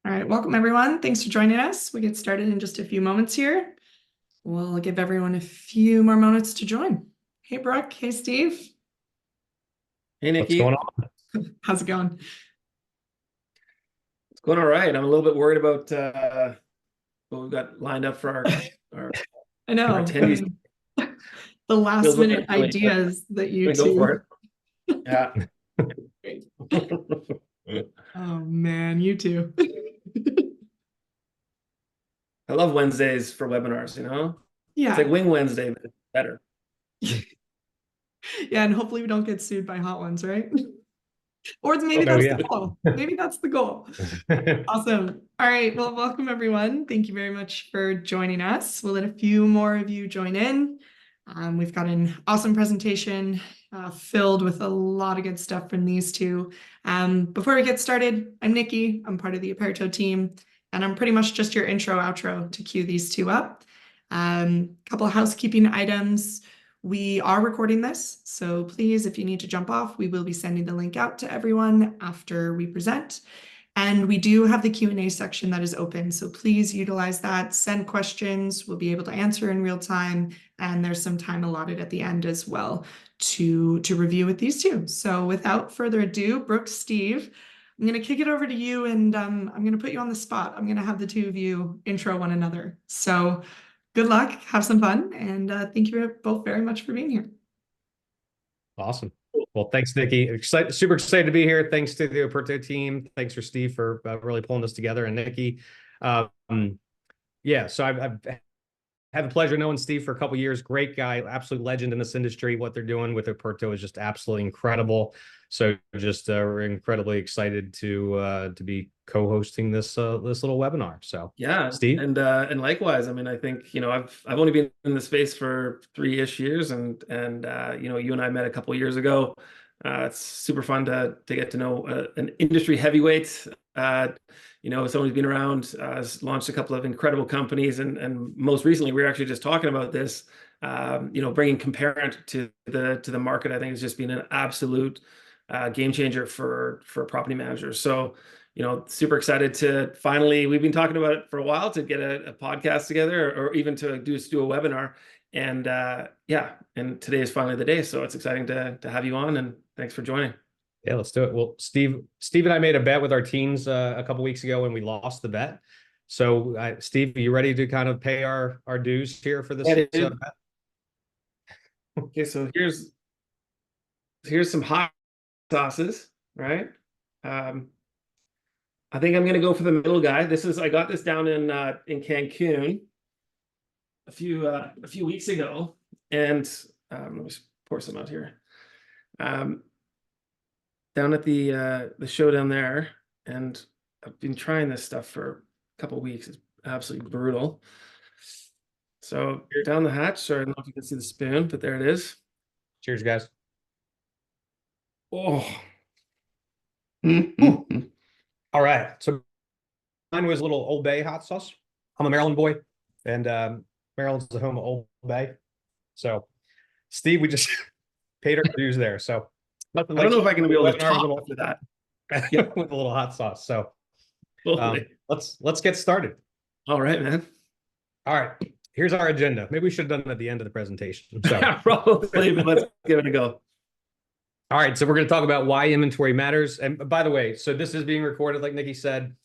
All right, welcome everyone. Thanks for joining us. We get started in just a few moments here. We'll give everyone a few more moments to join. Hey, Brooke. Hey, Steve. Hey, Nikki. What's going on? How's it going? It's going all right. I'm a little bit worried about what we've got lined up for our I know. attendees. The last Feels like minute ideas that you go two. for it. Yeah. Great. Oh man, you two. I love Wednesdays for webinars, It's Yeah. like Wing Wednesday, but it's better. Yeah, and hopefully we don't get sued by hot ones, right? Or maybe that's the goal. Maybe that's the goal. Awesome. All right. Well, welcome everyone. Thank you very much for joining us. We'll let a few more of you join in. We've got an awesome presentation filled with a lot of good stuff from these two. Before we get started, I'm Nikki. I'm part of the Operto team, and I'm pretty much just your intro outro to cue these two up. Couple of housekeeping items. We are recording this, so please, if you need to jump off, we will be sending the link out to everyone after we present. And we do have the Q&A section that is open, so please utilize that. Send questions. We'll be able to answer in real time, and there's some time allotted at the end as well to review with these two. So without further ado, Brooke, Steve, I'm going to kick it over to you, and I'm going to put you on the spot. I'm going to have the two of you intro one another. So good luck, have some fun, and thank you both very much for being here. Awesome. Well, thanks, Nikki. Super excited to be here. Thanks to the Operto team. Thanks for Steve for really pulling this together, and Nikki. Yeah, so I've had the pleasure of knowing Steve for a couple of years. Great guy, absolute legend in this industry. What they're doing with Operto is just absolutely incredible. So just we're incredibly excited to be co-hosting this little webinar. So Yeah, Steve, and likewise. I mean, I think I've only been in the space for 3-ish years, and you and I met a couple of years ago. It's super fun to get to know an industry heavyweight. Someone who's been around, has launched a couple of incredible companies, and most recently we were actually just talking about this. Bringing Comparent to the market, I think has just been an absolute game changer for property managers. So, super excited to finally, we've been talking about it for a while, to get a podcast together, or even to do a webinar. And and today is finally the day. So it's exciting to have you on, and thanks for joining. Yeah, let's do it. Well, Steve and I made a bet with our teams a couple weeks ago, and we lost the bet. So, Steve, are you ready to kind of pay our dues here for this? Bet? Okay, so here's some hot sauces, right? I think I'm going to go for the middle guy. I got this down in Cancun a few weeks ago, and let me pour some out here. Down at the show down there, and I've been trying this stuff for a couple of weeks. It's absolutely brutal. So down the hatch. Sorry, I don't know if you can see the spoon, but there it is. Cheers, guys. Oh. All right. So mine was a little Old Bay hot sauce. I'm a Maryland boy, and Maryland's the home of Old Bay. So, Steve, we just paid our dues there. So, I don't know if I can be able to top after that. Yeah, with a little hot sauce. So, let's get started. All right, man. All right. Here's our agenda. Maybe we should have done it at the end of the presentation. So probably, but let's give it a go. All right, so we're going to talk about why inventory matters. And by the way, so this is being recorded, like Nikki said.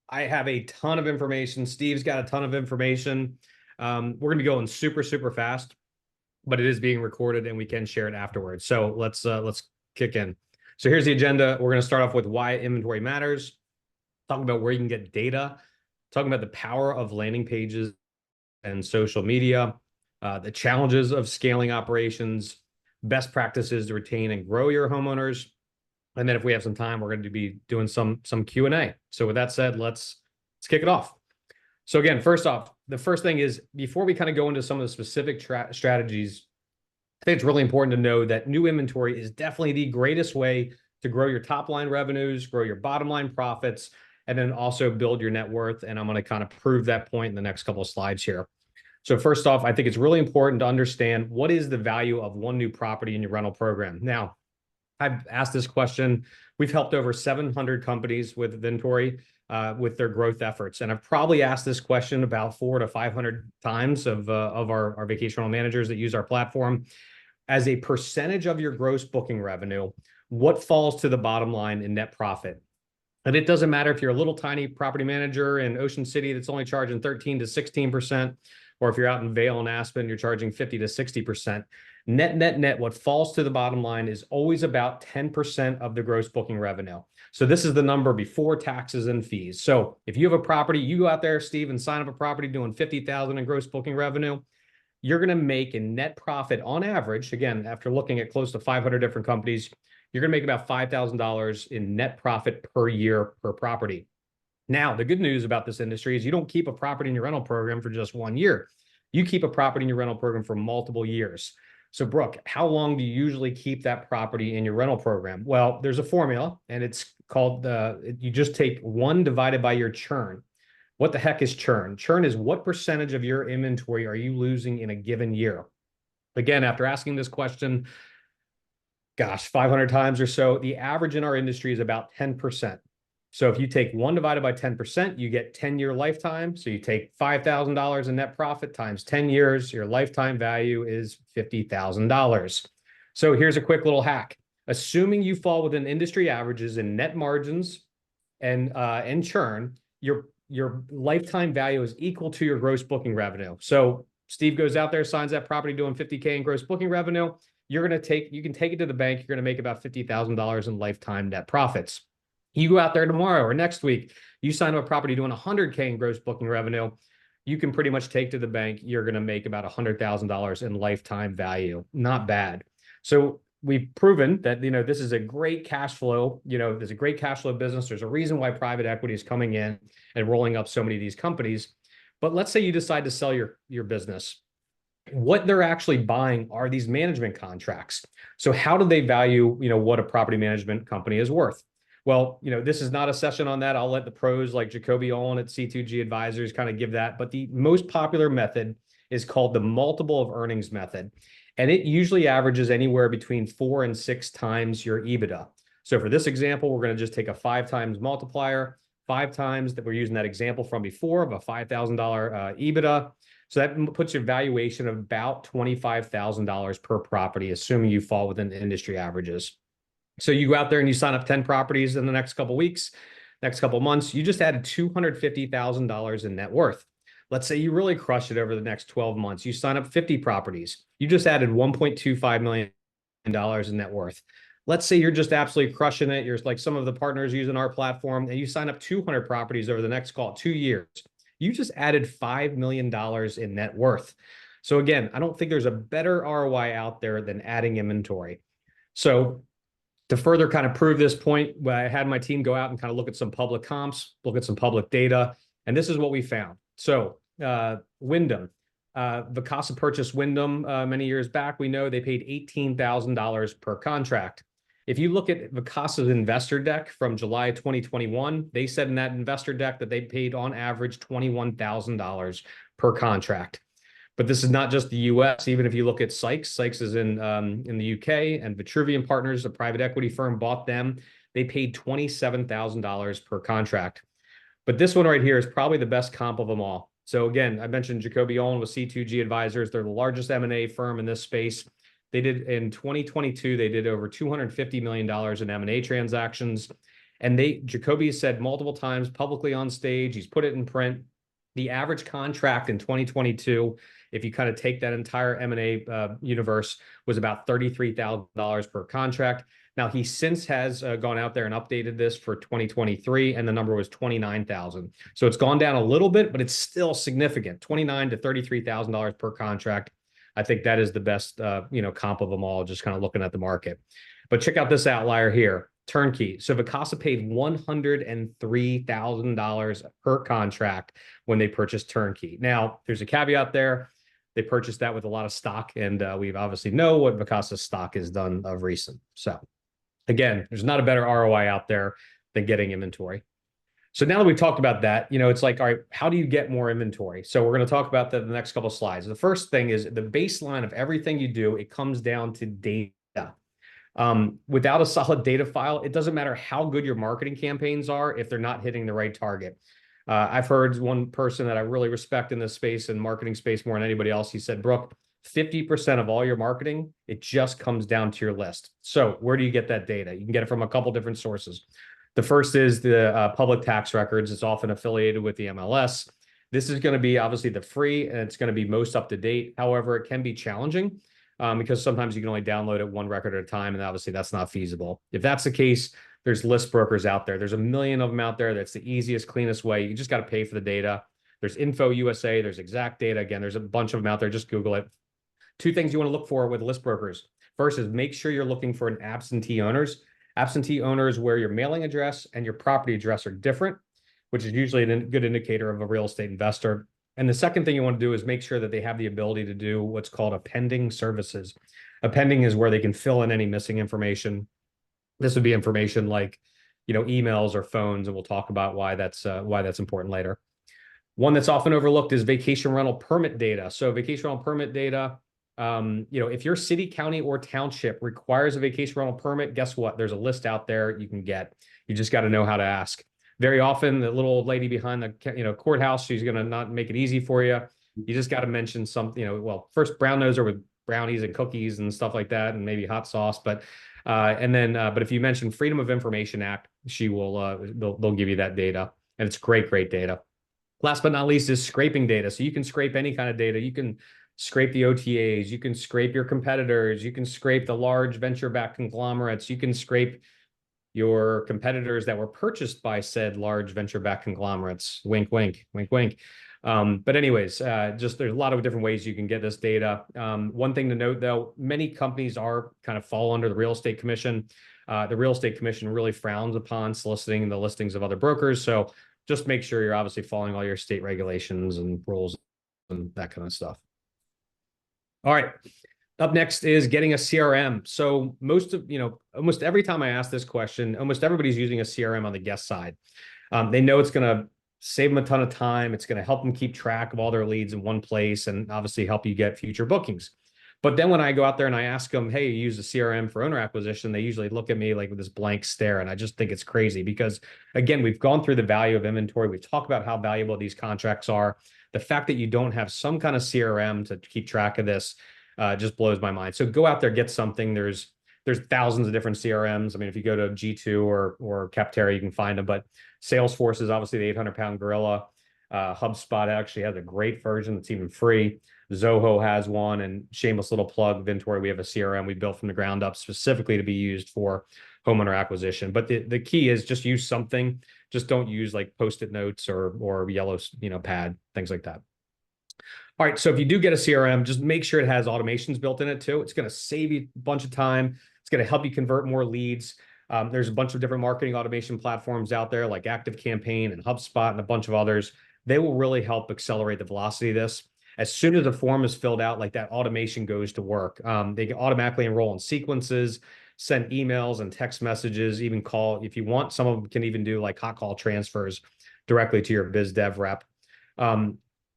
I have a ton of information. Steve's got a ton of information. We're going to be going super, super fast, but it is being recorded and we can share it afterwards. So let's kick in. So here's the agenda. We're going to start off with why inventory matters, talking about where you can get data, talking about the power of landing pages and social media, the challenges of scaling operations, best practices to retain and grow your homeowners. And then if we have some time, we're going to be doing some Q&A. So with that said, let's kick it off. So again, first off, the first thing is, before we kind of go into some of the specific strategies, I think it's really important to know that new inventory is definitely the greatest way to grow your top line revenues, grow your bottom line profits, and then also build your net worth. And I'm going to kind of prove that point in the next couple of slides here. So first off, I think it's really important to understand what is the value of one new property in your rental program. Now, I've asked this question. We've helped over 700 companies with Vintory with their growth efforts. And I've probably asked this question about 400 to 500 times of our vacation rental managers that use our platform. As a percentage of your gross booking revenue, what falls to the bottom line in net profit? And it doesn't matter if you're a little tiny property manager in Ocean City that's only charging 13 to 16%, or if you're out in Vail and Aspen, you're charging 50 to 60%. Net, what falls to the bottom line is always about 10% of the gross booking revenue. So this is the number before taxes and fees. So if you have a property, you go out there, Steve, and sign up a property doing 50,000 in gross booking revenue, you're going to make a net profit on average. Again, after looking at close to 500 different companies, you're going to make about $5,000 in net profit per year per property. Now, the good news about this industry is you don't keep a property in your rental program for just 1 year. You keep a property in your rental program for multiple years. So, Brooke, how long do you usually keep that property in your rental program? Well, there's a formula, and it's called, you just take 1 divided by your churn. What the heck is churn? Churn is what percentage of your inventory are you losing in a given year? Again, after asking this question, 500 times or so, the average in our industry is about 10%. So if you take 1 divided by 10%, you get 10-year lifetime. So you take $5,000 in net profit times 10 years, your lifetime value is $50,000. So here's a quick little hack. Assuming you fall within industry averages in net margins and churn, your lifetime value is equal to your gross booking revenue. So Steve goes out there, signs that property doing 50K in gross booking revenue. You can take it to the bank. You're going to make about $50,000 in lifetime net profits. You go out there tomorrow or next week, you sign up a property doing 100K in gross booking revenue, you can pretty much take to the bank, you're going to make about $100,000 in lifetime value. Not bad. So we've proven that, this is a great cash flow, there's a great cash flow business. There's a reason why private equity is coming in and rolling up so many of these companies. But let's say you decide to sell your business. What they're actually buying are these management contracts. So how do they value, what a property management company is worth? Well, this is not a session on that. I'll let the pros like Jacoby Owen at C2G Advisors kind of give that. But the most popular method is called the multiple of earnings method. And it usually averages anywhere between 4 and 6 times your EBITDA. So for this example, we're going to just take a 5 times multiplier, 5 times that we're using that example from before of a $5,000 EBITDA. So that puts your valuation of about $25,000 per property, assuming you fall within the industry averages. So you go out there and you sign up 10 properties in the next couple of weeks, next couple of months, you just added $250,000 in net worth. Let's say you really crush it over the next 12 months. You sign up 50 properties. You just added $1.25 million in net worth. Let's say you're just absolutely crushing it. You're like some of the partners using our platform, and you sign up 200 properties over the next, call it 2 years. You just added $5 million in net worth. So again, I don't think there's a better ROI out there than adding inventory. So to further kind of prove this point, I had my team go out and kind of look at some public comps, look at some public data, and this is what we found. So Wyndham, Vacasa purchased Wyndham many years back. We know they paid $18,000 per contract. If you look at Vacasa's investor deck from July 2021, they said in that investor deck that they paid on average $21,000 per contract. But this is not just the US. Even if you look at Sykes is in the UK, and Vitruvian Partners, a private equity firm, bought them. They paid $27,000 per contract. But this one right here is probably the best comp of them all. So again, I mentioned Jacoby Owen with C2G Advisors. They're the largest M&A firm in this space. They did in 2022, they did over $250 million in M&A transactions. And Jacoby said multiple times publicly on stage, he's put it in print, the average contract in 2022, if you kind of take that entire M&A universe, was about $33,000 per contract. Now, he since has gone out there and updated this for 2023, and the number was $29,000. So it's gone down a little bit, but it's still significant, $29,000 to $33,000 per contract. I think that is the best, comp of them all, just kind of looking at the market. But check out this outlier here, turnkey. So Vacasa paid $103,000 per contract when they purchased turnkey. Now, there's a caveat there. They purchased that with a lot of stock, and we've obviously know what Vacasa's stock has done of recent. So again, there's not a better ROI out there than getting inventory. So now that we've talked about that, it's like, all right, how do you get more inventory? So we're going to talk about that in the next couple of slides. The first thing is the baseline of everything you do, it comes down to data. Without a solid data file, it doesn't matter how good your marketing campaigns are if they're not hitting the right target. I've heard one person that I really respect in this space and marketing space more than anybody else. He said, Brooke, 50% of all your marketing, it just comes down to your list. So where do you get that data? You can get it from a couple different sources. The first is the public tax records. It's often affiliated with the MLS. This is going to be obviously the free, and it's going to be most up to date. However, it can be challenging because sometimes you can only download it one record at a time, and obviously that's not feasible. If that's the case, there's list brokers out there. There's a million of them out there. That's the easiest, cleanest way. You just got to pay for the data. There's Info USA. There's Exact Data. Again, there's a bunch of them out there. Just Google it. Two things you want to look for with list brokers. First is make sure you're looking for an absentee owners. Absentee owners where your mailing address and your property address are different, which is usually a good indicator of a real estate investor. And the second thing you want to do is make sure that they have the ability to do what's called appending services. Appending is where they can fill in any missing information. This would be information like, emails or phones, and we'll talk about why that's important later. One that's often overlooked is vacation rental permit data. So vacation rental permit data, if your city, county, or township requires a vacation rental permit, guess what? There's a list out there you can get. You just got to know how to ask. Very often, the little old lady behind the courthouse, she's going to not make it easy for you. You just got to mention something, well, first brown noser with brownies and cookies and stuff like that, and maybe hot sauce. But if you mention Freedom of Information Act, she will, they'll give you that data, and it's great data. Last but not least is scraping data. So you can scrape any kind of data. You can scrape the OTAs, you can scrape your competitors, you can scrape the large venture-backed conglomerates, you can scrape your competitors that were purchased by said large venture-backed conglomerates. Wink, wink, wink, wink. But anyways, just there's a lot of different ways you can get this data. One thing to note, though, many companies are kind of fall under the Real Estate Commission. The Real Estate Commission really frowns upon soliciting the listings of other brokers. So just make sure you're obviously following all your state regulations and rules and that kind of stuff. All right. Up next is getting a CRM. So almost every time I ask this question, almost everybody's using a CRM on the guest side. They know it's going to save them a ton of time. It's going to help them keep track of all their leads in one place and obviously help you get future bookings. But then when I go out there and I ask them, hey, you use the CRM for owner acquisition, they usually look at me like with this blank stare. And I just think it's crazy because, again, we've gone through the value of inventory. We talk about how valuable these contracts are. The fact that you don't have some kind of CRM to keep track of this just blows my mind. So go out there, get something. There's thousands of different CRMs. I mean, if you go to G2 or Capterra, you can find them. But Salesforce is obviously the 800-pound gorilla. HubSpot actually has a great version that's even free. Zoho has one, and shameless little plug, Vintory, we have a CRM we built from the ground up specifically to be used for homeowner acquisition. But the key is just use something. Just don't use like Post-it notes or yellow pad, things like that. All right, so if you do get a CRM, just make sure it has automations built in it too. It's going to save you a bunch of time. It's going to help you convert more leads. There's a bunch of different marketing automation platforms out there like ActiveCampaign and HubSpot and a bunch of others. They will really help accelerate the velocity of this. As soon as the form is filled out, like that automation goes to work. They can automatically enroll in sequences, send emails and text messages, even call. If you want, some of them can even do like hot call transfers directly to your biz dev rep.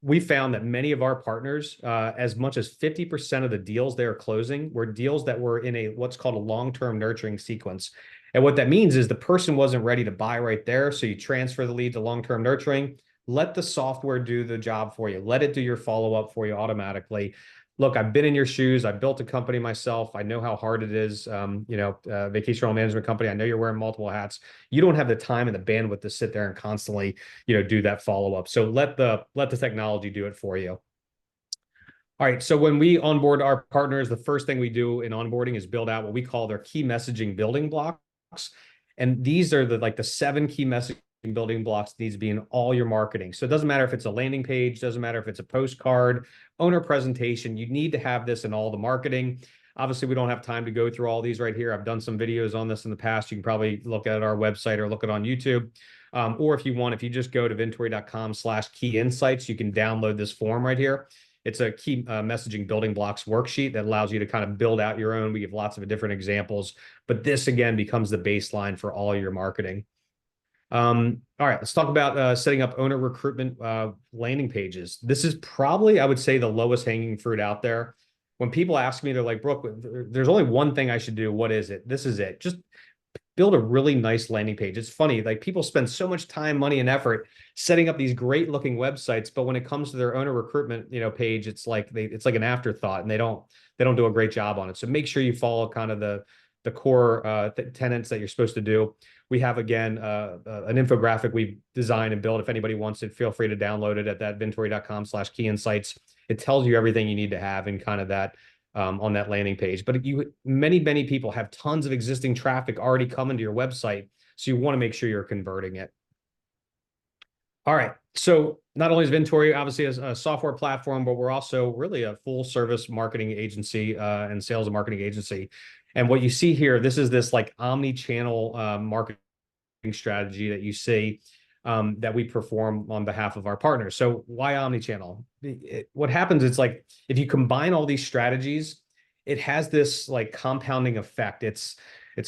We found that many of our partners, as much as 50% of the deals they are closing were deals that were in what's called a long-term nurturing sequence. And what that means is the person wasn't ready to buy right there. So you transfer the lead to long-term nurturing. Let the software do the job for you. Let it do your follow-up for you automatically. Look, I've been in your shoes. I built a company myself. I know how hard it is. Vacation rental management company. I know you're wearing multiple hats. You don't have the time and the bandwidth to sit there and constantly, do that follow-up. So let the technology do it for you. All right. So when we onboard our partners, the first thing we do in onboarding is build out what we call their key messaging building blocks. And these are the 7 key messaging building blocks needs to be in all your marketing. So it doesn't matter if it's a landing page, doesn't matter if it's a postcard, owner presentation, you need to have this in all the marketing. Obviously, we don't have time to go through all these right here. I've done some videos on this in the past. You can probably look at our website or look it on YouTube. Or if you just go to vintory.com/key insights, you can download this form right here. It's a key messaging building blocks worksheet that allows you to kind of build out your own. We give lots of different examples, but this again becomes the baseline for all your marketing. All right, let's talk about setting up owner recruitment landing pages. This is probably, I would say, the lowest hanging fruit out there. when people ask me, they're like, Brooke, there's only one thing I should do. What is it? This is it. Just build a really nice landing page. It's funny, like people spend so much time, money, and effort setting up these great looking websites, but when it comes to their owner recruitment, page, it's like an afterthought, and they don't do a great job on it. So make sure you follow kind of the core tenets that you're supposed to do. We have, again, an infographic we've designed and built. If anybody wants it, feel free to download it at thatvintory.com/keyinsights. It tells you everything you need to have in kind of that on that landing page. But many people have tons of existing traffic already coming to your website, so you want to make sure you're converting it. All right. So not only is Vintory obviously a software platform, but we're also really a full service marketing agency and sales and marketing agency. And what you see here, this like omni-channel marketing strategy that you see that we perform on behalf of our partners. So why omni-channel? What happens, it's like if you combine all these strategies, it has this like compounding effect. It's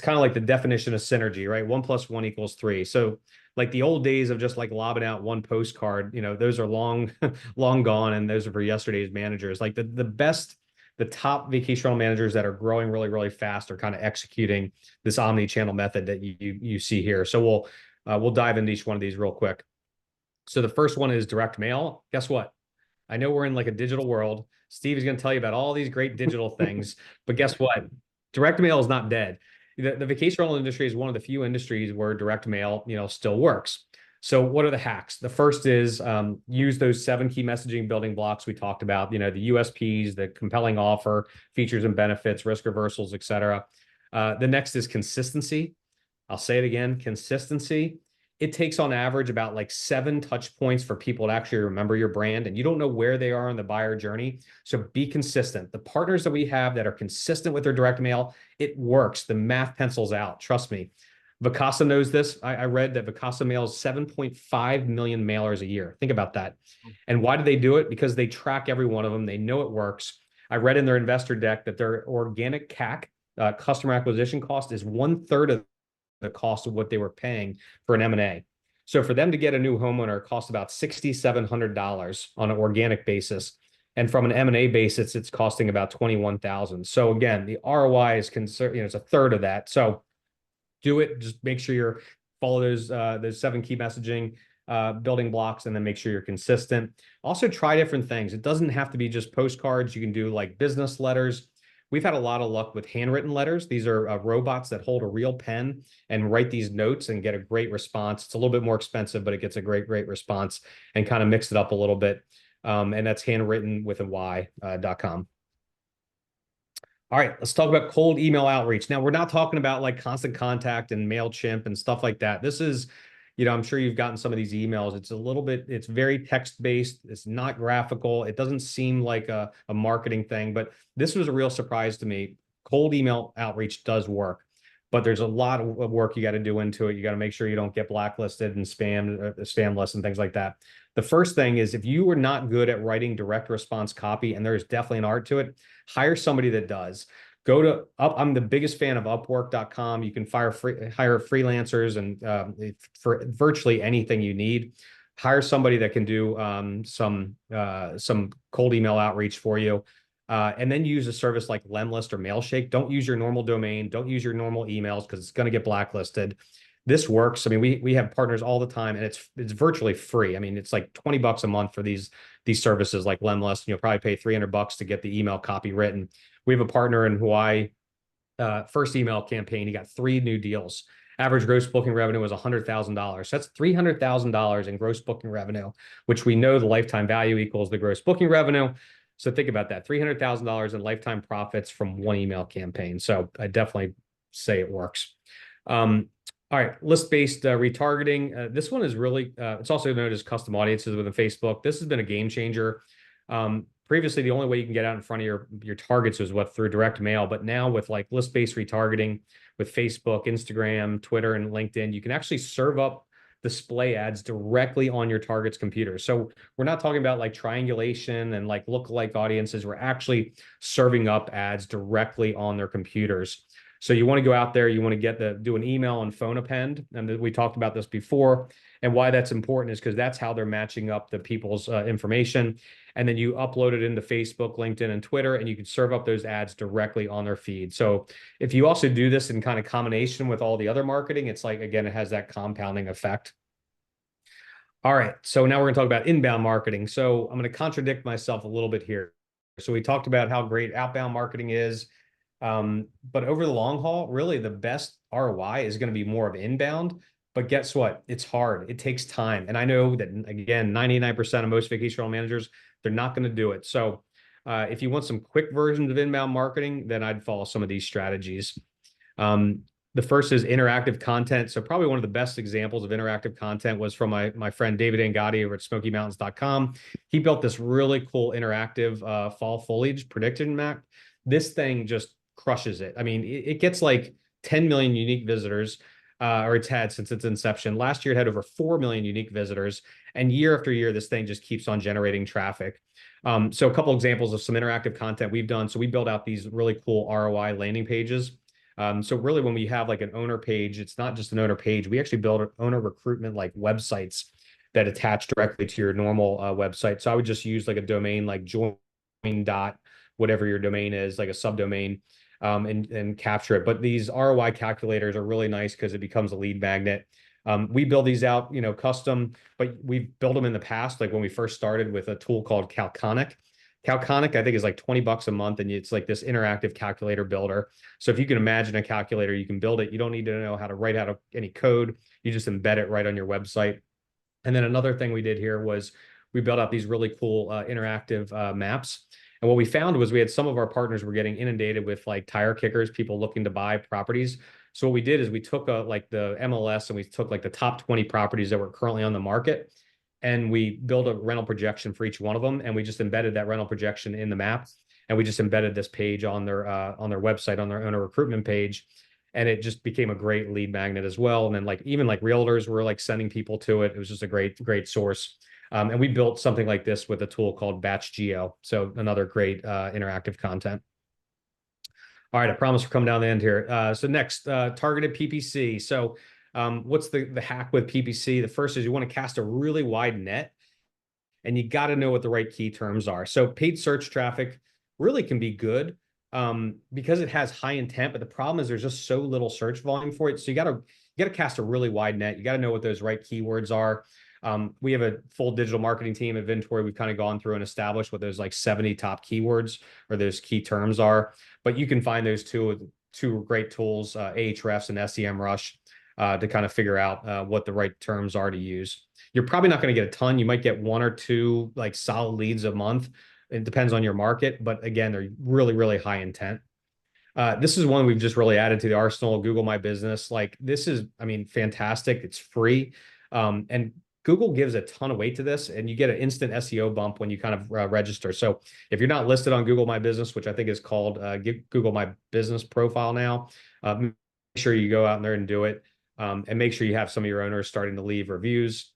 kind of like the definition of synergy, right? 1 + 1 = 3. So like the old days of just like lobbing out one postcard, those are long gone, and those are for yesterday's managers. Like the top vacation rental managers that are growing really fast are kind of executing this omni-channel method that you see here. So we'll dive into each one of these real quick. So the first one is direct mail. Guess what? I know we're in like a digital world. Steve is going to tell you about all these great digital things, but guess what? Direct mail is not dead. The vacation rental industry is one of the few industries where direct mail, still works. So what are the hacks? The first is use those 7 key messaging building blocks we talked about, the USPs, the compelling offer, features and benefits, risk reversals, et cetera. The next is consistency. I'll say it again, consistency. It takes on average about like 7 touch points for people to actually remember your brand, and you don't know where they are in the buyer journey. So be consistent. The partners that we have that are consistent with their direct mail, it works. The math pencils out. Trust me. Vacasa knows this. I read that Vacasa mails 7.5 million mailers a year. Think about that. And why do they do it? Because they track every one of them. They know it works. I read in their investor deck that their organic CAC, customer acquisition cost, is 1/3 of the cost of what they were paying for an M&A. So for them to get a new homeowner, it costs about $6,700 on an organic basis. And from an M&A basis, it's costing about $21,000. So again, the ROI is it's 1/3 of that. So do it. Just make sure you're follow those 7 key messaging building blocks, and then make sure you're consistent. Also try different things. It doesn't have to be just postcards. You can do like business letters. We've had a lot of luck with handwritten letters. These are robots that hold a real pen and write these notes and get a great response. It's a little bit more expensive, but it gets a great response, and kind of mix it up a little bit. And that's handwritten with a y.com. All right, let's talk about cold email outreach. Now, we're not talking about like Constant Contact and MailChimp and stuff like that. This is, I'm sure you've gotten some of these emails. It's very text-based. It's not graphical. It doesn't seem like a marketing thing, but this was a real surprise to me. Cold email outreach does work, but there's a lot of work you got to do into it. You got to make sure you don't get blacklisted and spam lists and things like that. The first thing is, if you are not good at writing direct response copy, and there's definitely an art to it, hire somebody that does. Go to I'm the biggest fan of Upwork.com. You can hire freelancers and for virtually anything you need. Hire somebody that can do some cold email outreach for you. And then use a service like Lemlist or Mailshake. Don't use your normal domain. Don't use your normal emails, because it's going to get blacklisted. This works. I mean, we have partners all the time, and it's virtually free. I mean, it's like $20 a month for these services like Lemlist. You'll probably pay $300 to get the email copy written. We have a partner in Hawaii. First email campaign, he got 3 new deals. Average gross booking revenue was $100,000. So that's $300,000 in gross booking revenue, which we know the lifetime value equals the gross booking revenue. So think about that, $300,000 in lifetime profits from 1 email campaign. So I definitely say it works. All right, list-based retargeting. This one is really, it's also known as custom audiences within Facebook. This has been a game changer. Previously, the only way you can get out in front of your targets was through direct mail. But now with like list-based retargeting with Facebook, Instagram, Twitter, and LinkedIn, you can actually serve up display ads directly on your target's computer. So we're not talking about like triangulation and like lookalike audiences. We're actually serving up ads directly on their computers. So you want to go out there, you want to do an email and phone append. And we talked about this before. And why that's important is because that's how they're matching up the people's information. And then you upload it into Facebook, LinkedIn, and Twitter, and you can serve up those ads directly on their feed. So if you also do this in kind of combination with all the other marketing, it's like, again, it has that compounding effect. All right, so now we're going to talk about inbound marketing. So I'm going to contradict myself a little bit here. So we talked about how great outbound marketing is, but over the long haul, really the best ROI is going to be more of inbound. But guess what? It's hard. It takes time. And I know that, again, 99% of most vacation rental managers, they're not going to do it. So if you want some quick versions of inbound marketing, then I'd follow some of these strategies. The first is interactive content. So probably one of the best examples of interactive content was from my friend David Angotti over at SmokyMountains.com. He built this really cool interactive fall foliage prediction map. This thing just crushes it. I mean, it gets like 10 million unique visitors, or it's had since its inception. Last year, it had over 4 million unique visitors. And year after year, this thing just keeps on generating traffic. So a couple examples of some interactive content we've done. So we built out these really cool ROI landing pages. So really, when we have like an owner page, it's not just an owner page. We actually build owner recruitment like websites that attach directly to your normal website. So I would just use like a domain like join dot whatever your domain is, like a subdomain, and capture it. But these ROI calculators are really nice because it becomes a lead magnet. We build these out, custom, but we've built them in the past, like when we first started with a tool called Calconic. Calconic, I think, is like $20 a month, and it's like this interactive calculator builder. So if you can imagine a calculator, you can build it. You don't need to know how to write out any code. You just embed it right on your website. And then another thing we did here was we built out these really cool interactive maps. And what we found was we had some of our partners were getting inundated with like tire kickers, people looking to buy properties. So what we did is we took like the MLS and we took like the top 20 properties that were currently on the market, and we built a rental projection for each one of them, and we just embedded that rental projection in the map, and we just embedded this page on their website, on their owner recruitment page, and it just became a great lead magnet as well. And then like even like realtors were like sending people to it. It was just a great source. And we built something like this with a tool called Batch Geo. So another great interactive content. All right, I promise we're coming down the end here. So next, targeted PPC. So what's the hack with PPC? The first is you want to cast a really wide net, and you got to know what the right key terms are. So paid search traffic really can be good because it has high intent, but the problem is there's just so little search volume for it. So you got to cast a really wide net. You got to know what those right keywords are. We have a full digital marketing team at Vintory. We've kind of gone through and established what those like 70 top keywords or those key terms are. But you can find those two great tools, Ahrefs and SEMrush, to kind of figure out what the right terms are to use. You're probably not going to get a ton. You might get 1 or 2 like solid leads a month. It depends on your market, but again, they're really high intent. This is one we've just really added to the arsenal. Google My Business. Like this is, I mean, fantastic. It's free, and Google gives a ton of weight to this, and you get an instant SEO bump when you kind of register. So if you're not listed on Google My Business, which I think is called Google My Business profile now, make sure you go out there and do it, and make sure you have some of your owners starting to leave reviews.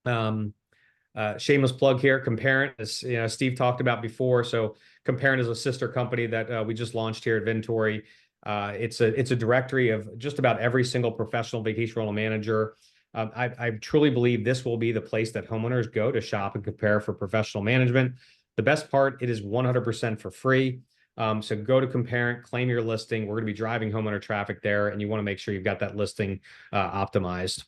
Shameless plug here, Comparent, as Steve talked about before. So Comparent is a sister company that we just launched here at Vintory. It's a directory of just about every single professional vacation rental manager. I truly believe this will be the place that homeowners go to shop and compare for professional management. The best part, it is 100% for free. So go to Comparent, claim your listing. We're going to be driving homeowner traffic there, and you want to make sure you've got that listing optimized.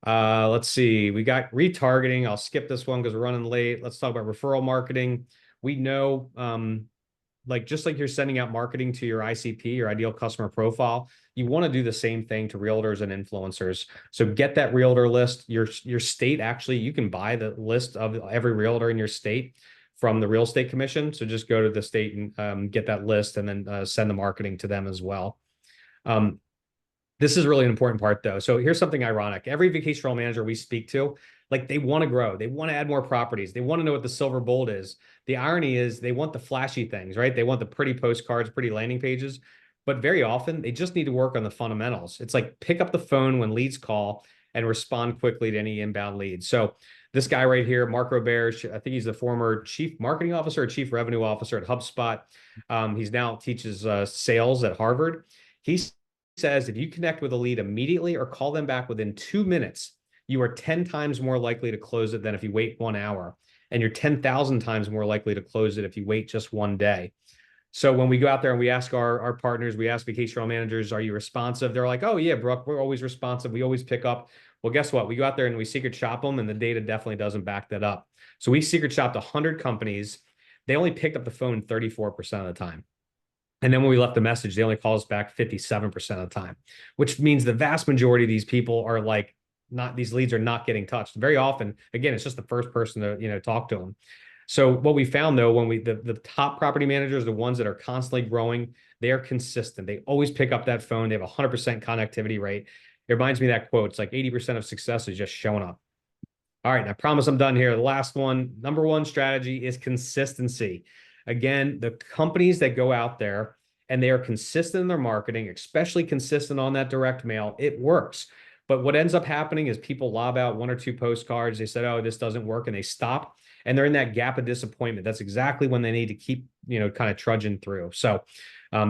Let's see. We got retargeting. I'll skip this one because we're running late. Let's talk about referral marketing. We know, just like you're sending out marketing to your ICP, your ideal customer profile, you want to do the same thing to realtors and influencers. So get that realtor list. Your state, actually, you can buy the list of every realtor in your state from the real estate commission. So just go to the state and get that list, and then send the marketing to them as well. This is really an important part, though. So here's something ironic. Every vacation rental manager we speak to, like, they want to grow. They want to add more properties. They want to know what the silver bullet is. The irony is they want the flashy things, right? They want the pretty postcards, pretty landing pages. But very often, they just need to work on the fundamentals. It's like pick up the phone when leads call and respond quickly to any inbound leads. So this guy right here, Mark Robert, I think he's the former chief marketing officer or chief revenue officer at HubSpot. He's now teaches sales at Harvard. He says if you connect with a lead immediately or call them back within 2 minutes, you are 10 times more likely to close it than if you wait 1 hour. And you're 10,000 times more likely to close it if you wait just 1 day. So when we go out there and we ask our partners, we ask vacation rental managers, are you responsive? They're like, oh yeah, Brooke, we're always responsive. We always pick up. Well, guess what? We go out there and we secret shop them, and the data definitely doesn't back that up. So we secret shopped 100 companies. They only picked up the phone 34% of the time. And then when we left the message, they only call us back 57% of the time, which means the vast majority of these people are like, these leads are not getting touched. Very often, again, it's just the first person to, talk to them. So what we found though, when the top property managers, the ones that are constantly growing, they are consistent. They always pick up that phone. They have a 100% connectivity rate. It reminds me of that quote. It's like 80% of success is just showing up. All right, and I promise I'm done here. The last one, number one strategy is consistency. Again, the companies that go out there and they are consistent in their marketing, especially consistent on that direct mail, it works. But what ends up happening is people lob out 1 or 2 postcards. They said, oh, this doesn't work, and they stop. And they're in that gap of disappointment. That's exactly when they need to keep, kind of trudging through. So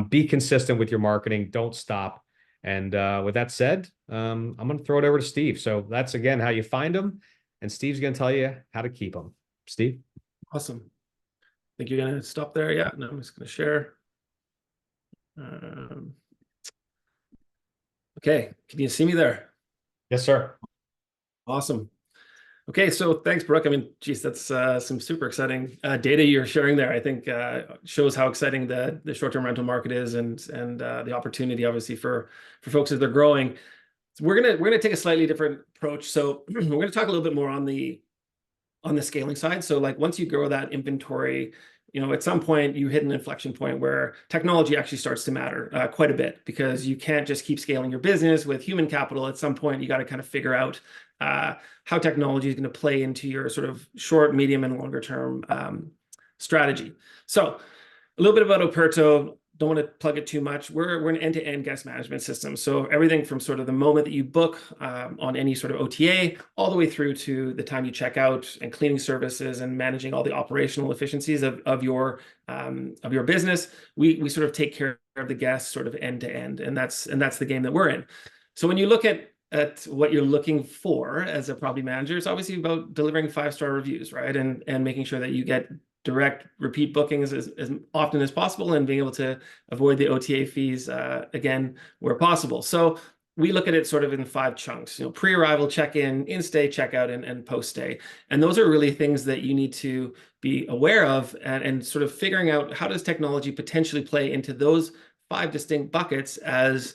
be consistent with your marketing. Don't stop. And with that said, I'm going to throw it over to Steve. So that's, again, how you find them. And Steve's going to tell you how to keep them. Steve? Awesome. I think you're going to stop there. Yeah, no, I'm just going to share. Okay, can you see me there? Yes, sir. Awesome. Okay, so thanks, Brooke. I mean, geez, that's some super exciting data you're sharing there. I think shows how exciting the short-term rental market is, and the opportunity, obviously, for folks as they're growing. So we're gonna take a slightly different approach. So we're gonna talk a little bit more on the scaling side. So like once you grow that inventory, at some point you hit an inflection point where technology actually starts to matter quite a bit, because you can't just keep scaling your business with human capital. At some point, you got to kind of figure out how technology is going to play into your sort of short, medium, and longer term strategy. So a little bit about Operto. Don't want to plug it too much. We're an end-to-end guest management system. So everything from sort of the moment that you book on any sort of OTA, all the way through to the time you check out, and cleaning services, and managing all the operational efficiencies of your business. We sort of take care of the guests sort of end to end, and that's the game that we're in. So when you look at what you're looking for as a property manager, it's obviously about delivering 5-star reviews, right? And making sure that you get direct repeat bookings as often as possible, and being able to avoid the OTA fees again where possible. So we look at it sort of in 5 chunks, pre-arrival, check-in, in-stay, checkout, and post-stay. And those are really things that you need to be aware of, and sort of figuring out how does technology potentially play into those 5 distinct buckets as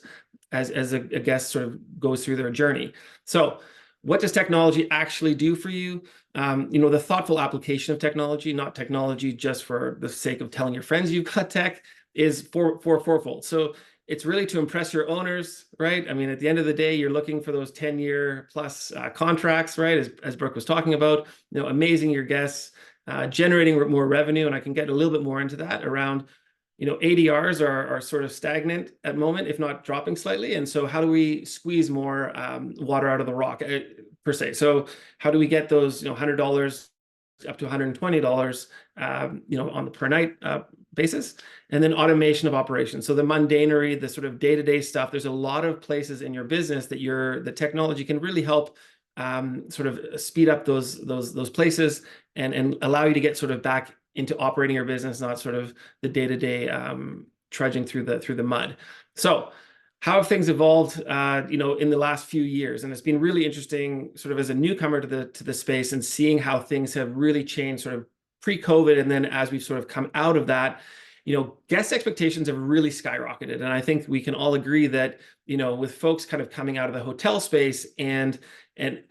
a guest sort of goes through their journey. So what does technology actually do for you? The thoughtful application of technology, not technology just for the sake of telling your friends you've got tech, is fourfold. So it's really to impress your owners, right? I mean, at the end of the day, you're looking for those 10-year plus contracts, right? As Brooke was talking about, amazing your guests, generating more revenue. And I can get a little bit more into that around, ADRs are sort of stagnant at the moment, if not dropping slightly. And so how do we squeeze more water out of the rock, per se? So how do we get those, $100 up to $120, on the per night basis? And then automation of operations. So the mundanery, the sort of day-to-day stuff, there's a lot of places in your business that the technology can really help sort of speed up those places, and allow you to get sort of back into operating your business, not sort of the day-to-day trudging through the mud. So how have things evolved, in the last few years? And it's been really interesting, sort of as a newcomer to the space, and seeing how things have really changed, sort of pre-COVID, and then as we've sort of come out of that, guest expectations have really skyrocketed. And I think we can all agree that, with folks kind of coming out of the hotel space and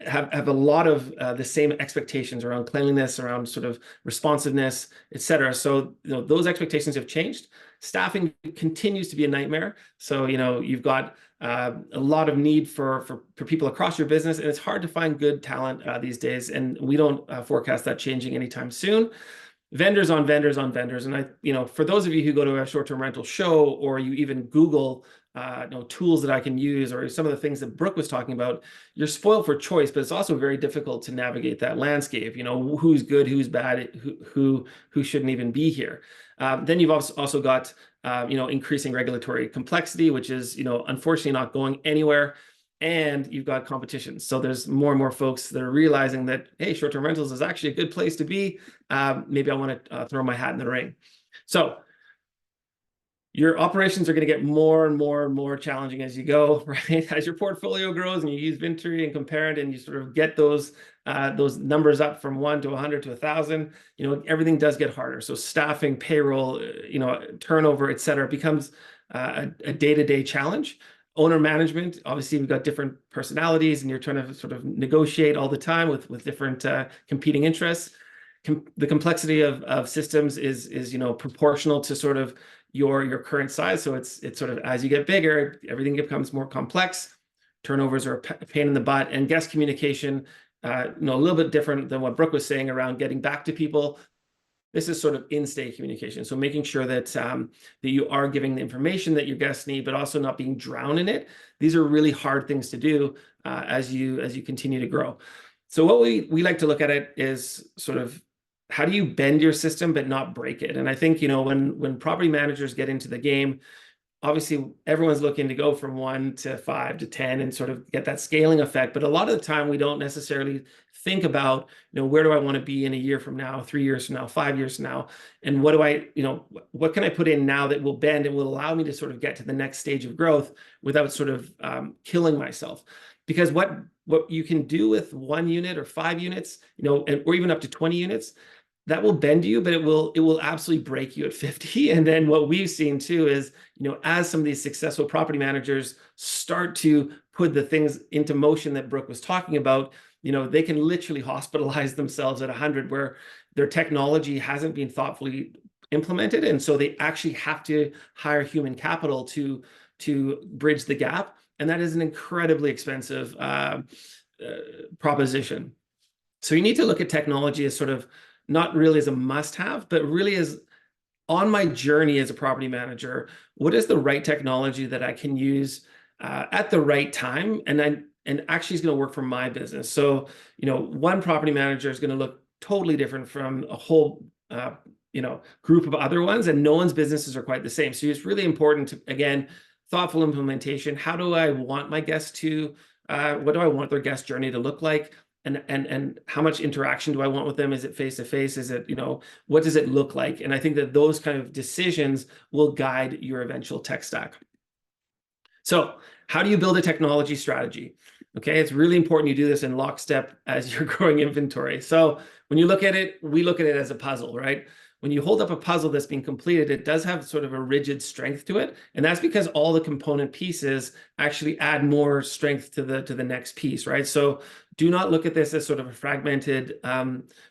have a lot of the same expectations around cleanliness, around sort of responsiveness, et cetera. So, those expectations have changed. Staffing continues to be a nightmare. So, you've got a lot of need for people across your business, and it's hard to find good talent these days. And we don't forecast that changing anytime soon. Vendors on vendors on vendors. And for those of you who go to a short-term rental show, or you even Google tools that I can use, or some of the things that Brooke was talking about, you're spoiled for choice, but it's also very difficult to navigate that landscape. Who's good, who's bad, who shouldn't even be here. Then you've also got increasing regulatory complexity, which is unfortunately not going anywhere. And you've got competition. So there's more and more folks that are realizing that, hey, short-term rentals is actually a good place to be. Maybe I want to throw my hat in the ring. So your operations are going to get more and more and more challenging as you go, right? As your portfolio grows and you use Vintory and compare it, and you sort of get those numbers up from 1 to 100 to 1,000, everything does get harder. So staffing, payroll, turnover, et cetera, becomes a day-to-day challenge. Owner management, obviously, we've got different personalities, and you're trying to sort of negotiate all the time with different competing interests. The complexity of systems is proportional to sort of your current size. So it's sort of, as you get bigger, everything becomes more complex. Turnovers are a pain in the butt, and guest communication, a little bit different than what Brooke was saying around getting back to people. This is sort of in-stay communication. So making sure that you are giving the information that your guests need, but also not being drowned in it. These are really hard things to do as you continue to grow. So what we like to look at it is sort of, how do you bend your system but not break it? And I think when property managers get into the game, obviously everyone's looking to go from 1 to 5 to 10 and sort of get that scaling effect. But a lot of the time we don't necessarily think about, where do I want to be in a year from now, 3 years from now, 5 years from now? And what can I put in now that will bend and will allow me to sort of get to the next stage of growth without sort of killing myself? Because what you can do with 1 unit or 5 units, or even up to 20 units, that will bend you, but it will absolutely break you at 50. And then what we've seen too is, as some of these successful property managers start to put the things into motion that Brooke was talking about, they can literally hospitalize themselves at 100, where their technology hasn't been thoughtfully implemented. And so they actually have to hire human capital to bridge the gap. And that is an incredibly expensive proposition. So you need to look at technology as sort of not really as a must-have, but really as, on my journey as a property manager, what is the right technology that I can use at the right time, and actually is going to work for my business. So, one property manager is going to look totally different from a whole group of other ones, and no one's businesses are quite the same. So it's really important to, again, thoughtful implementation. How do I want my guests to, what do I want their guest journey to look like? And how much interaction do I want with them? Is it face-to-face? Is it, what does it look like? And I think that those kind of decisions will guide your eventual tech stack. So how do you build a technology strategy? Okay, it's really important you do this in lockstep as you're growing inventory. So when you look at it, we look at it as a puzzle, right? When you hold up a puzzle that's being completed, it does have sort of a rigid strength to it. And that's because all the component pieces actually add more strength to the next piece, right? So do not look at this as sort of a fragmented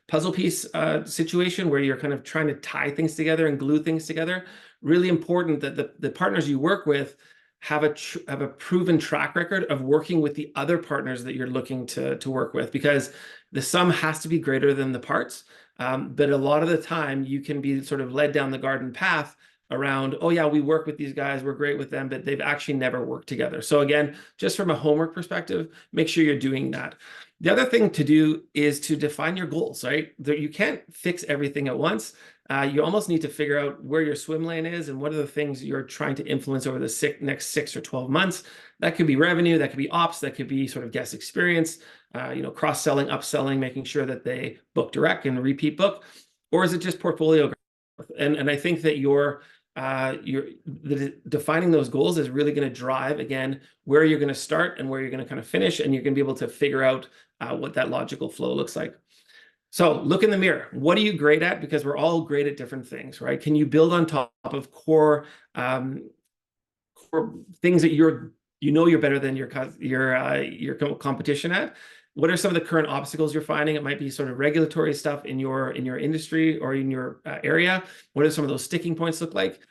puzzle piece situation where you're kind of trying to tie things together and glue things together. Really important that the partners you work with have a proven track record of working with the other partners that you're looking to work with, because the sum has to be greater than the parts. But a lot of the time you can be sort of led down the garden path around, oh yeah, we work with these guys, we're great with them, but they've actually never worked together. So again, just from a homework perspective, make sure you're doing that. The other thing to do is to define your goals, right? You can't fix everything at once. You almost need to figure out where your swim lane is and what are the things you're trying to influence over the next 6 or 12 months. That could be revenue, that could be ops, that could be sort of guest experience, cross-selling, upselling, making sure that they book direct and repeat book, or is it just portfolio growth? And I think that defining those goals is really going to drive, again, where you're going to start and where you're going to kind of finish, and you're going to be able to figure out what that logical flow looks like. So look in the mirror. What are you great at? Because we're all great at different things, right? Can you build on top of core things that you're better than your competition at? What are some of the current obstacles you're finding? It might be sort of regulatory stuff in your industry or in your area. What do some of those sticking points look like?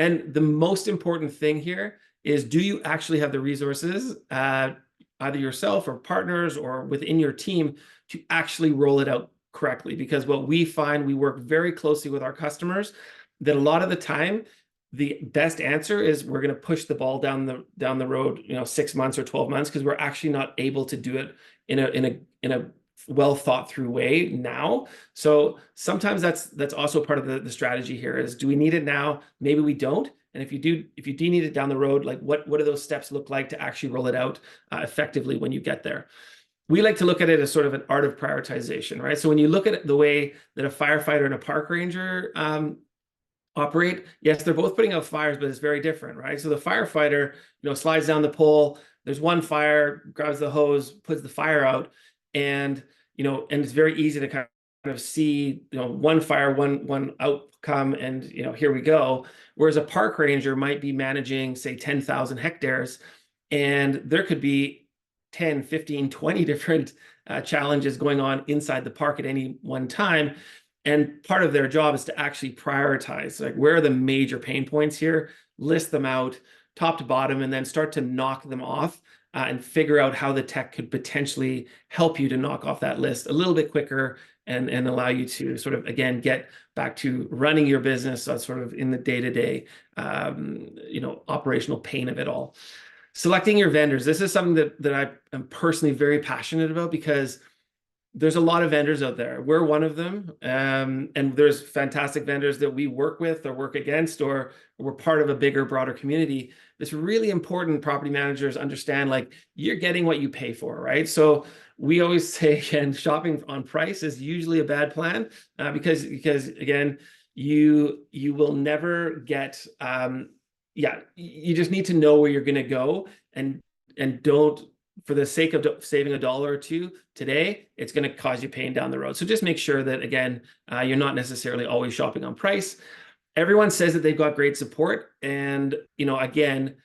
And the most important thing here is, do you actually have the resources, either yourself or partners or within your team, to actually roll it out correctly? Because what we find, we work very closely with our customers, that a lot of the time the best answer is we're going to push the ball down the road, 6 months or 12 months, because we're actually not able to do it in a well thought through way now. So sometimes that's also part of the strategy here is, do we need it now? Maybe we don't. And if you do need it down the road, like what do those steps look like to actually roll it out effectively when you get there? We like to look at it as sort of an art of prioritization, right? So when you look at the way that a firefighter and a park ranger operate, yes, they're both putting out fires, but it's very different, right? So the firefighter, slides down the pole, there's one fire, grabs the hose, puts the fire out, and it's very easy to kind of see, one fire, one outcome, and here we go. Whereas a park ranger might be managing, say, 10,000 hectares, and there could be 10, 15, 20 different challenges going on inside the park at any one time. And part of their job is to actually prioritize, like, where are the major pain points here, list them out top to bottom, and then start to knock them off and figure out how the tech could potentially help you to knock off that list a little bit quicker and allow you to sort of, again, get back to running your business sort of in the day-to-day, operational pain of it all. Selecting your vendors. This is something that I am personally very passionate about, because there's a lot of vendors out there. We're one of them. And there's fantastic vendors that we work with or work against, or we're part of a bigger, broader community. It's really important property managers understand, like, you're getting what you pay for, right? So we always say, again, shopping on price is usually a bad plan because again, you will never get, you just need to know where you're going to go, and don't, for the sake of saving $1 or $2 today, it's going to cause you pain down the road. So just make sure that, again, you're not necessarily always shopping on price. Everyone says that they've got great support, and again,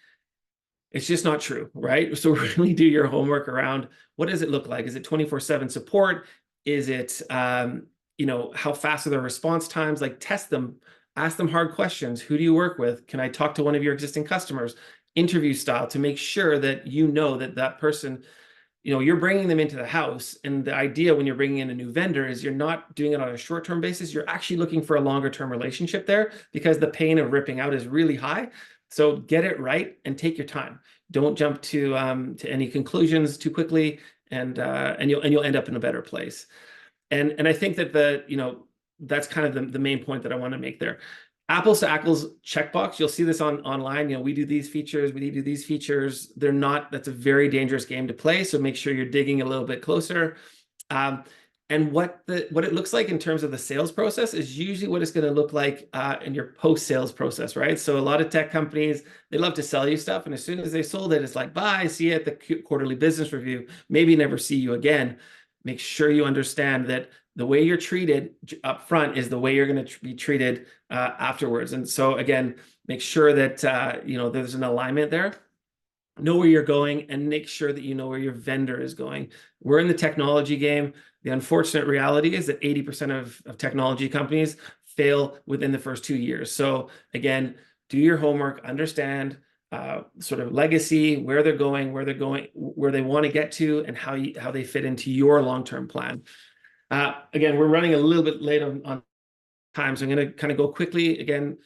it's just not true, right? So really do your homework around, what does it look like? Is it 24/7 support? Is it how fast are their response times? Like, test them, ask them hard questions. Who do you work with? Can I talk to one of your existing customers? Interview style, to make sure that that person, you're bringing them into the house. And the idea when you're bringing in a new vendor is you're not doing it on a short-term basis. You're actually looking for a longer-term relationship there, because the pain of ripping out is really high. So get it right and take your time. Don't jump to any conclusions too quickly, and you'll end up in a better place. And I think that that's kind of the main point that I want to make there. Apples to apples checkbox. You'll see this online. We do these features. We do these features. That's a very dangerous game to play. So make sure you're digging a little bit closer. And what it looks like in terms of the sales process is usually what it's going to look like in your post-sales process, right? So a lot of tech companies, they love to sell you stuff, and as soon as they sold it, it's like, bye, see you at the quarterly business review, maybe never see you again. Make sure you understand that the way you're treated up front is the way you're going to be treated afterwards. And so again, make sure that there's an alignment there. Know where you're going, and make sure that you know where your vendor is going. We're in the technology game. The unfortunate reality is that 80% of technology companies fail within the first 2 years. So again, do your homework, understand sort of legacy, where they're going, where they want to get to, and how they fit into your long-term plan. Again, we're running a little bit late on time, so I'm going to kind of go quickly. Again,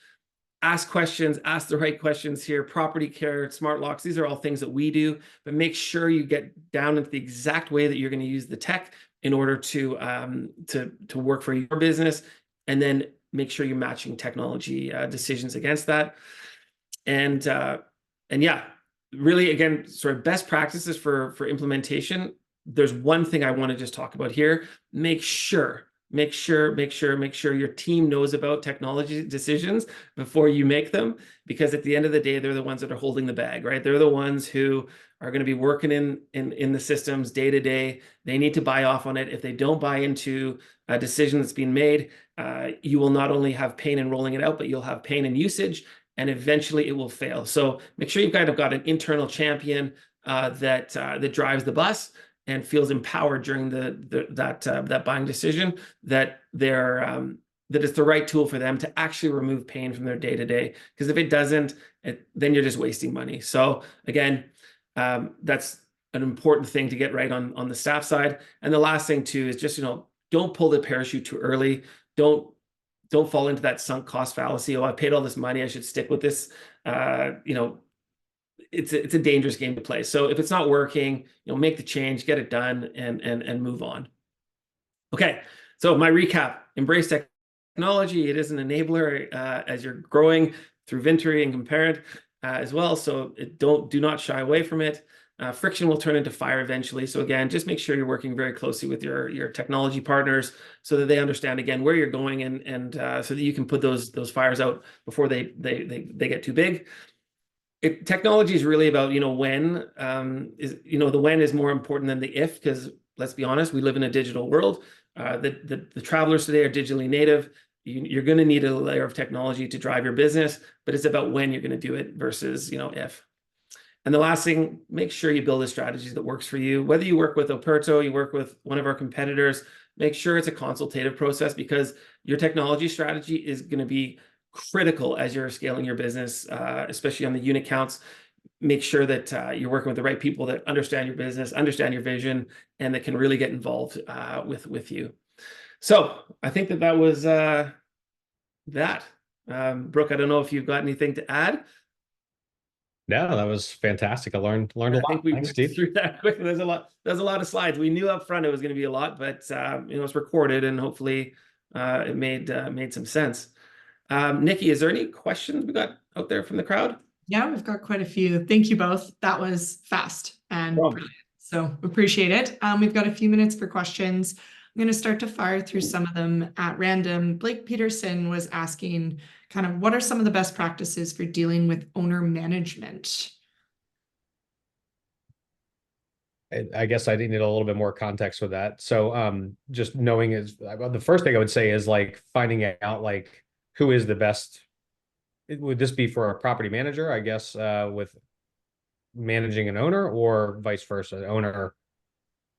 ask questions, ask the right questions here. Property care, smart locks, these are all things that we do, but make sure you get down into the exact way that you're going to use the tech in order to work for your business, and then make sure you're matching technology decisions against that. And yeah, really, again, sort of best practices for implementation. There's one thing I want to just talk about here. Make sure your team knows about technology decisions before you make them, because at the end of the day, they're the ones that are holding the bag, right? They're the ones who are going to be working in the systems day to day. They need to buy off on it. If they don't buy into a decision that's being made, you will not only have pain in rolling it out, but you'll have pain in usage, and eventually it will fail. So make sure you've kind of got an internal champion that drives the bus and feels empowered during that buying decision, that it's the right tool for them to actually remove pain from their day-to-day. Because if it doesn't, then you're just wasting money. So again, that's an important thing to get right on the staff side. And the last thing too is just, don't pull the parachute too early. Don't don't fall into that sunk cost fallacy. Oh, I paid all this money, I should stick with this. You know, it's a dangerous game to play. So if it's not working, make the change, get it done, and move on. Okay, so my recap: embrace technology. It is an enabler as you're growing through Vintory and Compare as well. So do not shy away from it. Friction will turn into fire eventually. So again, just make sure you're working very closely with your technology partners so that they understand again where you're going, and so that you can put those fires out before they get too big. Technology is really about when the when is more important than the if, because let's be honest, we live in a digital world. The travelers today are digitally native. You're going to need a layer of technology to drive your business, but it's about when you're going to do it versus if. And the last thing, make sure you build a strategy that works for you. Whether you work with Operto, you work with one of our competitors, make sure it's a consultative process, because your technology strategy is going to be critical as you're scaling your business, especially on the unit counts. Make sure that you're working with the right people that understand your business, understand your vision, and that can really get involved with you. So I think that was that. Brooke, I don't know if you've got anything to add. No, that was fantastic. I learned a lot. I think we Thanks, went Steve. through that quickly. There's a lot of slides. We knew up front it was going to be a lot, but it's recorded, and hopefully it made some sense. Nikki, is there any questions we got out there from the crowd? Yeah, we've got quite a few. Thank you both. That was fast and brilliant. So appreciate it. We've got a few minutes for questions. I'm going to start to fire through some of them at random. Blake Peterson was asking kind of what are some of the best practices for dealing with owner management? I guess I need a little bit more context with that. So just knowing is the first thing I would say is like finding out like who is the best. Would this be for a property manager, I guess, with managing an owner, or vice versa, owner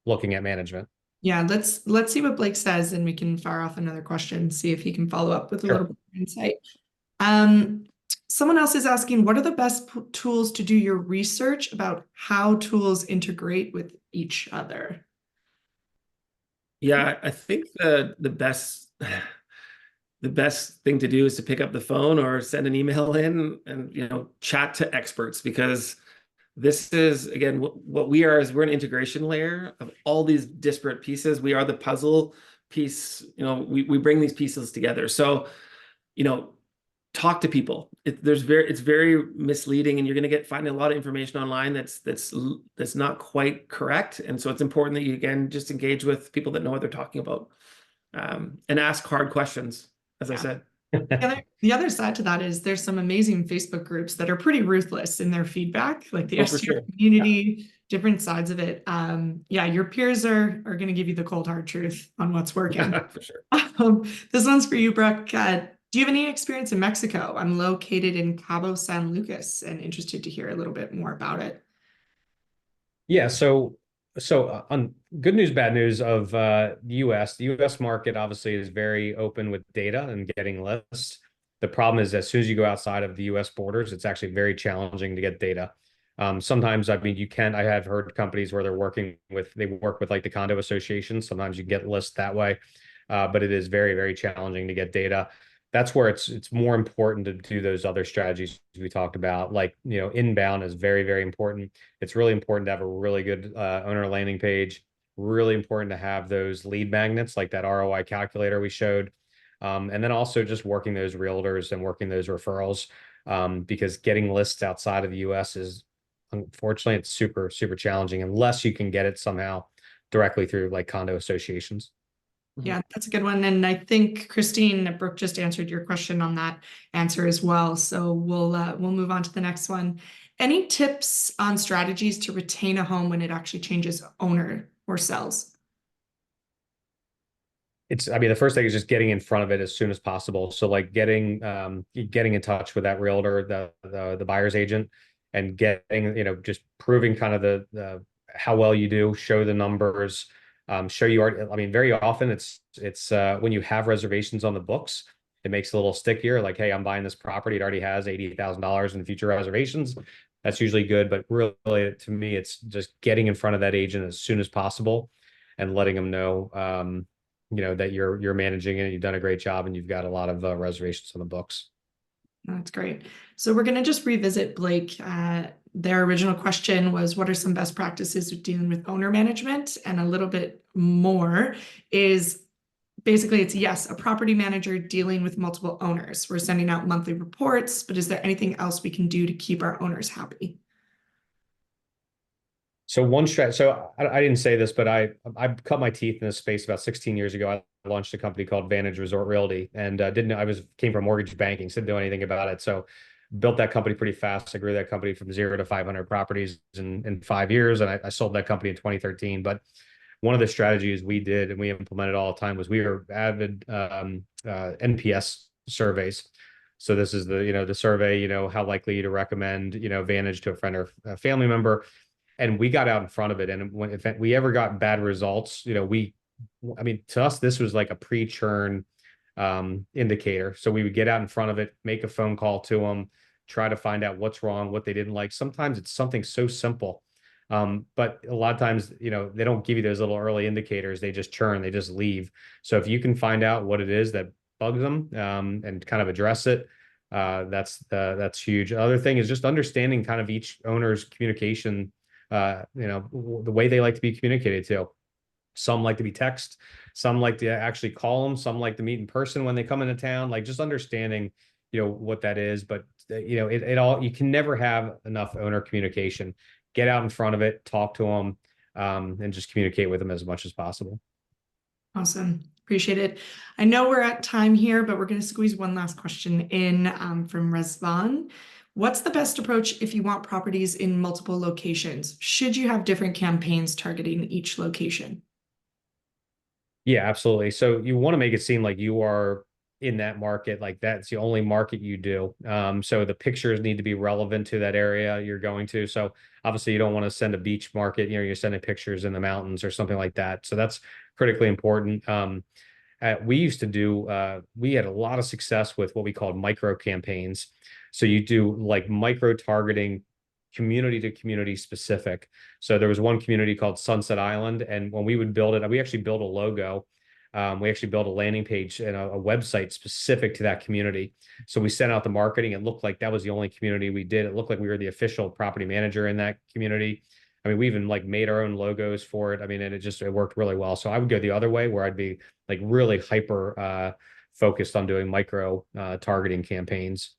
looking at management? Yeah, let's see what Blake says, and we can fire off another question, see if he can follow up with a little bit of insight. Someone else is asking, what are the best tools to do your research about how tools integrate with each other? Yeah, I think the best thing to do is to pick up the phone or send an email in and chat to experts, because this is, again, what we are is we're an integration layer of all these disparate pieces. We are the puzzle piece. We bring these pieces together. So, talk to people. It's very misleading, and you're going to find a lot of information online that's not quite correct. And so it's important that you, again, just engage with people that know what they're talking about, and ask hard questions, as I said. The other side to that is there's some amazing Facebook groups that are pretty ruthless in their feedback, like the SEO community, different sides of it. Yeah, your peers are going to give you the cold hard truth on what's working. For sure. This one's for you, Brooke. Do you have any experience in Mexico? I'm located in Cabo San Lucas and interested to hear a little bit more about it. Yeah, so on good news, bad news of the US market obviously is very open with data and getting lists. The problem is as soon as you go outside of the US borders, it's actually very challenging to get data. Sometimes, I mean, I have heard companies where they work with like the condo associations. Sometimes you get lists that way, but it is very, very challenging to get data. That's where it's more important to do those other strategies we talked about. Like, inbound is very, very important. It's really important to have a really good owner landing page. Really important to have those lead magnets, like that ROI calculator we showed. And then also just working those realtors and working those referrals, because getting lists outside of the US is, unfortunately, it's super, super challenging unless you can get it somehow directly through like condo associations. Yeah, that's a good one. And I think Christine, Brooke just answered your question on that answer as well. So we'll move on to the next one. Any tips on strategies to retain a home when it actually changes owner or sells? I mean, the first thing is just getting in front of it as soon as possible. So like getting in touch with that realtor, the buyer's agent, and getting, just proving kind of the how well you do, show the numbers. Show you are. I mean, very often it's when you have reservations on the books, it makes it a little stickier. Like, hey, I'm buying this property. It already has $80,000 in future reservations. That's usually good. But really, to me, it's just getting in front of that agent as soon as possible and letting them know, that you're managing it. You've done a great job, and you've got a lot of reservations on the books. That's great. So we're going to just revisit Blake. Their original question was, what are some best practices with dealing with owner management? And a little bit more is basically it's yes, a property manager dealing with multiple owners. We're sending out monthly reports, but is there anything else we can do to keep our owners happy? So one strat. So I didn't say this, but I cut my teeth in this space about 16 years ago. I launched a company called Vantage Resort Realty, and came from mortgage banking, so didn't know anything about it. So built that company pretty fast. I grew that company from 0 to 500 properties in 5 years, and I sold that company in 2013. But one of the strategies we did and we implemented all the time was we were avid NPS surveys. So this is the survey, how likely to recommend, Vantage to a friend or a family member. And we got out in front of it. And if we ever got bad results, to us, this was like a pre-churn indicator. So we would get out in front of it, make a phone call to them, try to find out what's wrong, what they didn't like. Sometimes it's something so simple. But a lot of times, they don't give you those little early indicators. They just churn, they just leave. So if you can find out what it is that bugs them and kind of address it, that's huge. Other thing is just understanding kind of each owner's communication, the way they like to be communicated to. Some like to be text, some like to actually call them, some like to meet in person when they come into town. Like just understanding, what that is. But you can never have enough owner communication. Get out in front of it, talk to them, and just communicate with them as much as possible. Awesome. Appreciate it. I know we're at time here, but we're going to squeeze one last question in from Rezvan. What's the best approach if you want properties in multiple locations? Should you have different campaigns targeting each location? Yeah, absolutely. So you want to make it seem like you are in that market, like that's the only market you do. So the pictures need to be relevant to that area you're going to. So obviously you don't want to send a beach market, you're sending pictures in the mountains or something like that. So that's critically important. We used to do, we had a lot of success with what we called micro campaigns. So you do like micro targeting, community to community specific. So there was one community called Sunset Island, and when we would build it, we actually built a logo. We actually built a landing page and a website specific to that community. So we sent out the marketing. It looked like that was the only community we did. It looked like we were the official property manager in that community. We even like made our own logos for it. And it worked really well. So I would go the other way where I'd be like really hyper focused on doing micro targeting campaigns.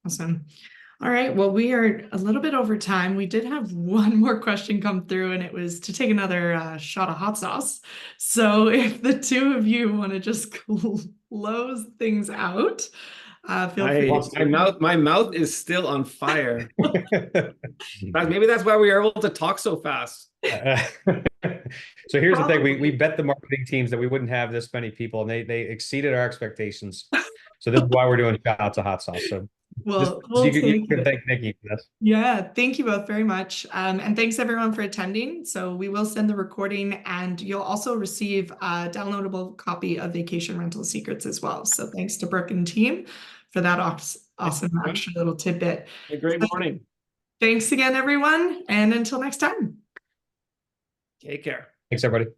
Awesome. All right. Well, we are a little bit over time. We did have one more question come through, and it was to take another shot of hot sauce. So if the two of you want to just close things out, feel free. My mouth is still on fire. Maybe that's why we are able to talk so fast. So here's the thing. We bet the marketing teams that we wouldn't have this many people, and they exceeded our expectations. So this is why we're doing shots of hot sauce. So well, you can thank Nikki for this. Yeah, thank you both very much. And thanks everyone for attending. So we will send the recording, and you'll also receive a downloadable copy of Vacation Rental Secrets as well. So thanks to Brooke and team for that awesome extra little tidbit. A great morning. Thanks again, everyone. And until next time. Take care. Thanks, everybody.